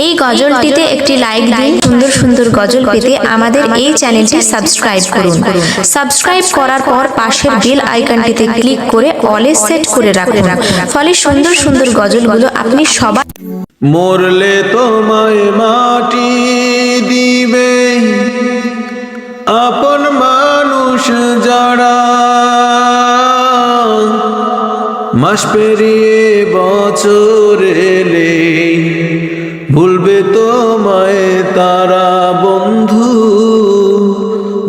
এই গজলটিতে একটি লাইক দিন। সুন্দর সুন্দর গজল পেতে আমাদের এই চ্যানেলটি সাবস্ক্রাইব করুন। সাবস্ক্রাইব করার পর পাশের বেল আইকনটিতে ক্লিক করে অলে সেট করে রাখুন, ফলে সুন্দর সুন্দর গজলগুলো আপনি সবার। মরলে তোমায় মাটি দিবে আপন মানুষ যারা, মাস পেরিয়ে বছর এলে ভুলবে তোমায় তারা বন্ধু,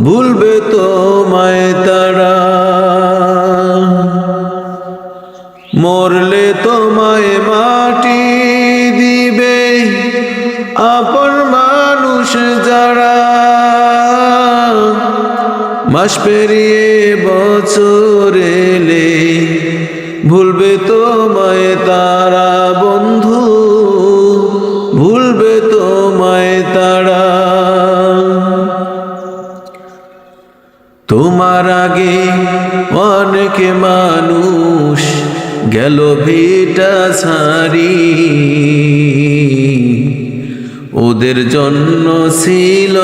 ভুলবে তোমায় তারা। মরলে তোমায় মাটি দিবে আপন মানুষ যারা, মাস পেরিয়ে বছর এলে ভুলবে তোমায় তারা বন্ধু, ভুলবে তোমায় তারা। তোমার আগে অনেক মানুষ গেল ভিটা ছাড়ি, ওদের জন্য ছিল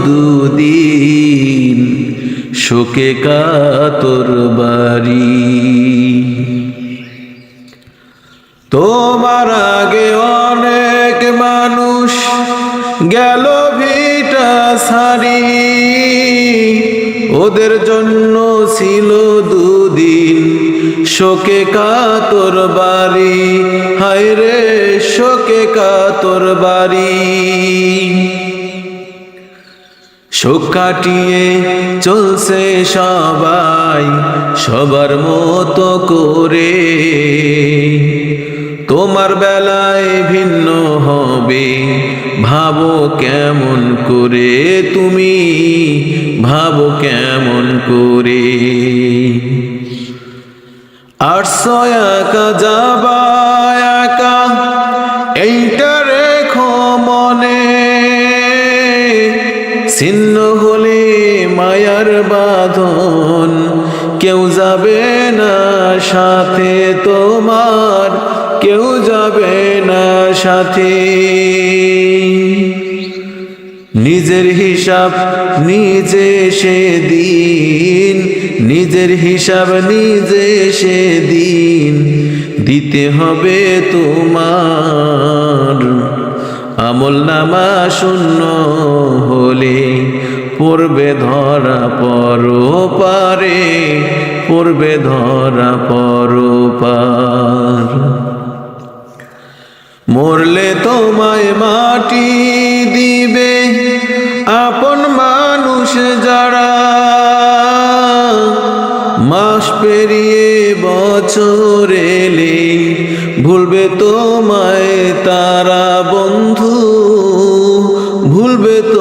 দুদিন শোকে কাতর বাড়ি। তোমার আগে অনেক মানুষ গেল ভিটা ছাড়ি, ওদের জন্য ছিল দুদিন শোকে কাতর বাড়ি। হায় রে শোকে কাতর বাড়ি। শোক কাটিয়ে চলছে সবাই সবার মতো করে, তোমার বেলায় ভিন্ন হবে ভাবো কেমন করে, তুমি ভাবো কেমন করে। আটশো একা যাবা একা এইটা রেখো মনে, ছিন্ন হলে মায়ার বাঁধন কেউ যাবে না সাথে তোমার, কেউ যাবে না সাথে। নিজের হিসাব নিজে সেদিন, নিজের হিসাব নিজে সেদিন দিতে হবে তোমার। আমল নামা শূন্য হলে পড়বে ধরা পরপারে, পড়বে ধরা পরপার। মরলে তোমায় মাটি দিবে আপন মানুষ যারা, মাস পেরিয়ে বছর এলে ভুলবে তোমায় তারা বন্ধু, ভুলবে তো